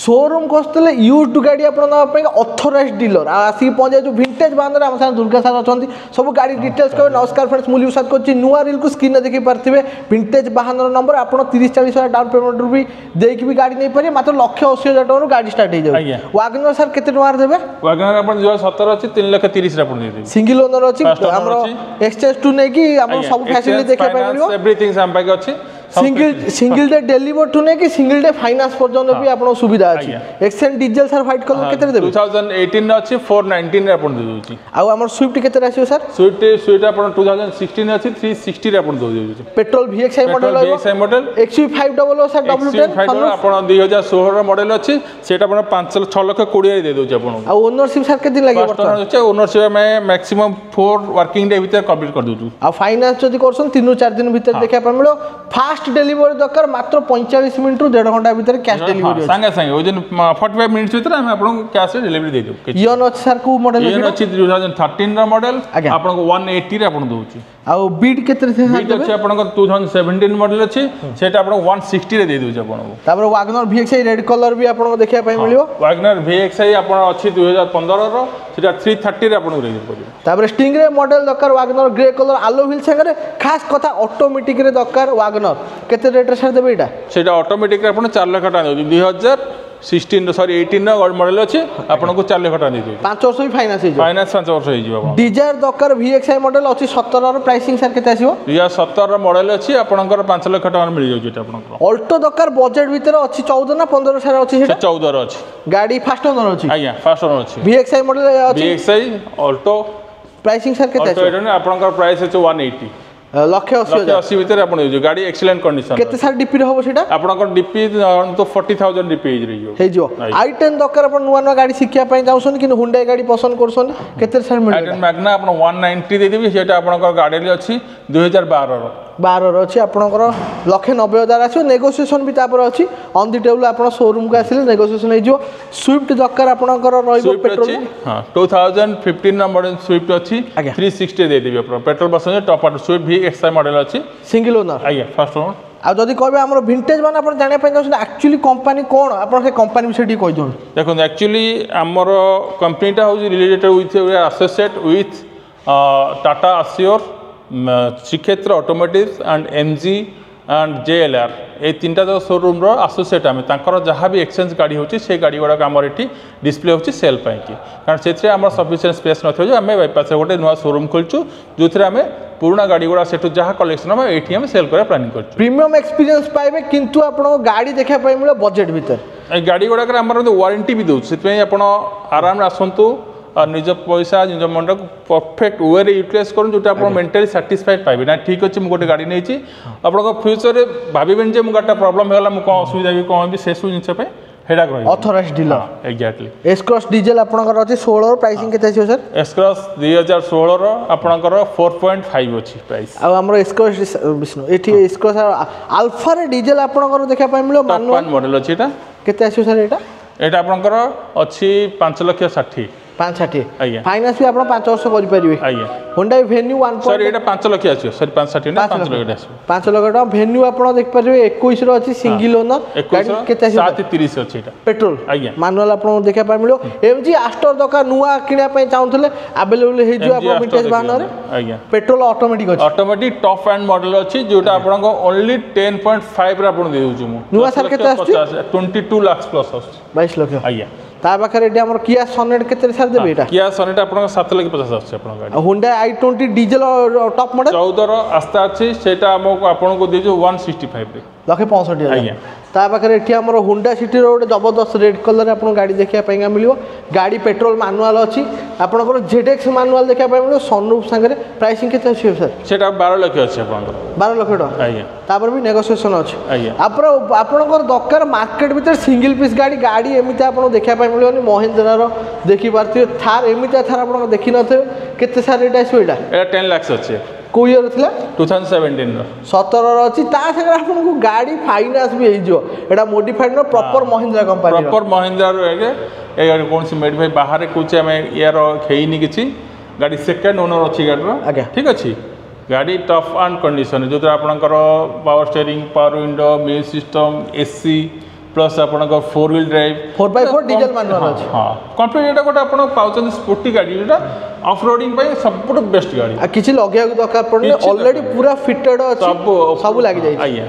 showroom को use गाड़ी आप अथोराइज डीलर आसिक पहुँचे जो भिंटेज बांधे आम साथ दुर्गा सार अच्छा सब गाड़ी डिटेल्स कहे नमस्कार फ्रेंड्स मुझे यूज कर नुआ रिल को स्क्रीन देखी पारे भिंटेज बाहन नंबर आप 30-40 हजार डाउन पेमेंट भी देकी भी गाड़ी नहीं पारे मात्र 1,80,000 टकर गाड़ी स्टार्ट हो जाए वागनर सर केते टका देबे वागनर अपन 2017 अछि 3,30,000 रे अपन दे देबे सिंगल ओनर अछि हमर एक्सचेंज टू नै कि हम सब फैसिलिटी देखे पाइबो एवरीथिंग हम पाके अछि सिंगल डे डिलीवर टू नै कि सिंगल डे फाइनेंस पर्यंत भी आपन सुविधा अछि accent diesel sir white colour केते देबे 2018 अछि 419 रे अपन दे दोछि आ हमर स्विफ्ट केते रासियो सर स्विफ्ट अपन 2016 अछि 360 रे अपन दे दोछि petrol VXI model XV500 sir W10 अपन 2016 मॉडल अछि सेटा अपन 5-6 लाख 20 रे दे दोछि अपन आ ओनरशिप सर केते लागि वर्तमान अछि ओनरशिप में मैक्सिमम 4 वर्किंग डे भीतर कंप्लीट कर दोछु आ फाइनेंस जदी करसन 3-4 दिन भीतर देखा पर मिलो फास्ट डिलीवरी दरकार मात्र 45 मिनिट रु 1.5 घंटा भीतर कैश डिलीवरी संगे संगे विदिन 45 मिनिट्स भीतर हम आपन कैश डिलीवरी दे देबो इयन अछि सर को मॉडल इयन अछि 2013 रा मॉडल आपन को 180 रे आपन दोछि आ बीट केते से बीट अछि आपन को 2017 मॉडल अछि सेटा आपन 160 रे दे दोछि आपन को तापर वागनर VXI रेड कलर भी आपन को देखिया पय मिलियो वागनर VXI आपन अछि 2015 रो सेटा 330 रे आपन को दे देबो तापर स्टिंग्रे मॉडल दरकार वागनर ग्रे कलर आलो व्हील संगे खास कथा ऑटोमेटिक रे दरकार वागनर केते रेट रे सर देबे एटा सेटा ऑटोमेटिक रे आपन 4 लाख टका दे 2016 सॉरी 18 गोल्ड मॉडल अछि आपन को 4 लाख टका दे 5 वर्ष भी फाइनेंस हो फाइनेंस 5 वर्ष हो जिवो डिजायर दरकार VXI मॉडल अछि 17 रो प्राइसिंग सर केते आसीबो 2017 रो मॉडल अछि आपनकर 5 लाख टका मिल जाउ जेटा आपनकर ऑल्टो दरकार बजट भीतर अछि 14 ना 15 सर अछि सेटा 14 रो अछि गाड़ी फास्ट ओनर अछि आज्ञा फास्ट ओनर अछि VXI मॉडल अछि VXI ऑल्टो प्राइसिंग सर केते अछि ऑल्टो आपनकर प्राइस अछि 180 180 भीतर आपण हो गाड़ी एक्सीलेंट कंडीशन केते सर डीपी रे होबो सेटा आपनकर डीपी तो 40,000 डीपी हे जो i10 दरकार आपण नुवा नुवा गाड़ी शिखिया पय जाउसन कि हुंडा गाड़ी पसंद करसन केते सर मिल i10 मैग्ना आपण 190 दे देबी सेटा आपनकर गाड़ी ले अछि 2012 रो 12 रो अछि आपनकर 1,90,000 आछो नेगोशिएशन भी तापर अछि ऑन द टेबल आपण शोरूम को आसिले नेगोशिएशन हे जो स्विफ्ट दरकार आपनकर रहइबो पेट्रोल हां 2015 नंबर स्विफ्ट अछि 360 दे देबी आपण पेट्रोल बसन टॉप स्विफ्ट VXI मॉडल अछि सिंगल ओनर आज्ञा फर्स्ट ओनर आ जदि कहबे हमर विंटेज मान आपण जाने पय एक्चुअली कंपनी कोन आपण से कंपनी विषय डी कहि दोन देखो एक्चुअली हमर कंपनीटा हो related with associate with Tata आसियोर Shrikshetra automotive and MG and JLR ए तीनटा जो शोरूम रो एसोसिएट आमे तांकर जहाँ भी एक्सचेंज गाड़ी होची से गाड़ी गुडा हमर एठी डिस्प्ले होची सेल पाई की कारण सेथरे हमर सफिशिएंट स्पेस नथो जो हमें बाईपास गोटे नुवा शोरूम खोलचु जोथरे हमें पुराना गाड़ी गुडा सेठु जहाँ कलेक्शन हम एठी हम सेल करे प्लानिंग करछु प्रीमियम एक्सपीरियंस पाइबे किंतु आपण गाड़ी देखा पाइ मिले बजट भीतर ए गाड़ी गुडा कर हमर वारंटी भी दउ सेतपे आपण आराम रे आसंतु और निज पैसा निज मन को परफेक्ट वे रे यूटिलाइज करन जोटा आपण मेंटली सैटिस्फाइड पाइबे ना ठीक अछि मु गोटे गाड़ी नै छी आपण को फ्यूचर रे भाबिबेन जे मु गाटा प्रॉब्लम हेला मु को असुविधा भी कोन भी सेसु जिंस पे हेडा करै authorised dealer exactly S-cross diesel आपनकर अछि 16 प्राइसिंग केते अछि सर एस-क्रॉस 2016 रो आपनकर 4.5 अछि प्राइस आ हमरो एस-क्रॉस विष्णु एठी एस-क्रॉस अल्फा रे डीजल आपनकर देखा पाइ मिलो मानुअल मॉडल अछि एटा केते अछि सर एटा आपनकर अछि 5,60,000 560 फाइनेंस भी आपण 5 वर्ष करि परिबे आज्ञा Honda Venue 1 सर एटा 5 लाख आछियो सर 560 ना 5 लाख आछियो 5 लाख टका Venue आपण देख परिबे 21 रो अछि सिंगल ओनर गाड़ी केते 730 अछि एटा पेट्रोल आज्ञा मानुअल आपण देखा पाइ मिलो MG आस्टर दका नुवा किना पय चाहुथले अवेलेबल हे जो आपण विंटेज बानर आज्ञा पेट्रोल ऑटोमेटिक अछि ऑटोमेटिक टॉप एंड मॉडल अछि जोटा आपण को ओनली 10.5 रे आपण दे दोछु मु नुवा सर केते अछि 22 लाख प्लस अछि 22 लाख आज्ञा ता पाखरे एटा हमर किया सोनेट केते सर देबे एटा किया सोनेट आपण 7,50,000 अछि आपण गाड़ी Honda i20 diesel top model 14 रो आस्था अछि सेटा हमको आपण को देजो 165 रे 165,000 आज्ञा ता पाखरे एठी हमर Honda सिटी रो गोटे जबरदस्त रेड कलर आपण गाड़ी देखिया पयगा मिलियो गाड़ी पेट्रोल मानुअल अछि आपनकर ZX मानुअल देखिया पय मिलियो सनरूफ संगे प्राइसिंग केते अछि सर सेटा 12 लाख अछि आपनकर 12 लाख टका आज्ञा तापर भी नेगोशिएशन अछि आज्ञा आपनकर दरकार मार्केट भीतर सिंगल पीस गाड़ी एमिता आपण देखिया पय मिलियोनी महिंद्रा रो देखि पारथियो थार एमिता थार आपण देखि नथे केते सार रेट आइसो एटा 10 लाख अछि को ईयर थिला 2017 रो 17 रो अछि ता संगे आपण को गाड़ी फाइनेंस भी हे जो एटा मॉडिफाइड नो proper Mahindra company proper Mahindra रो ए गाड़ी कोन से मेड भाई बाहर कुछ हमें यार खेइनी किछि गाड़ी सेकंड ओनर अछि गाड़ी रो ठीक अछि गाड़ी टफ एंड कंडीशन जो आपनकर power steering power window music system AC plus आपनकर 4 wheel drive 4x4 diesel manual अछि हां कंप्लीट एटा गोटे आपण पाउछन स्पोर्टी गाड़ी एटा ऑफ रोडिंग पे सबटू बेस्ट गाड़ी आ किछि लगे दरकार पड़ने ऑलरेडी पूरा फिटेड अछि सब लागि जाई आइए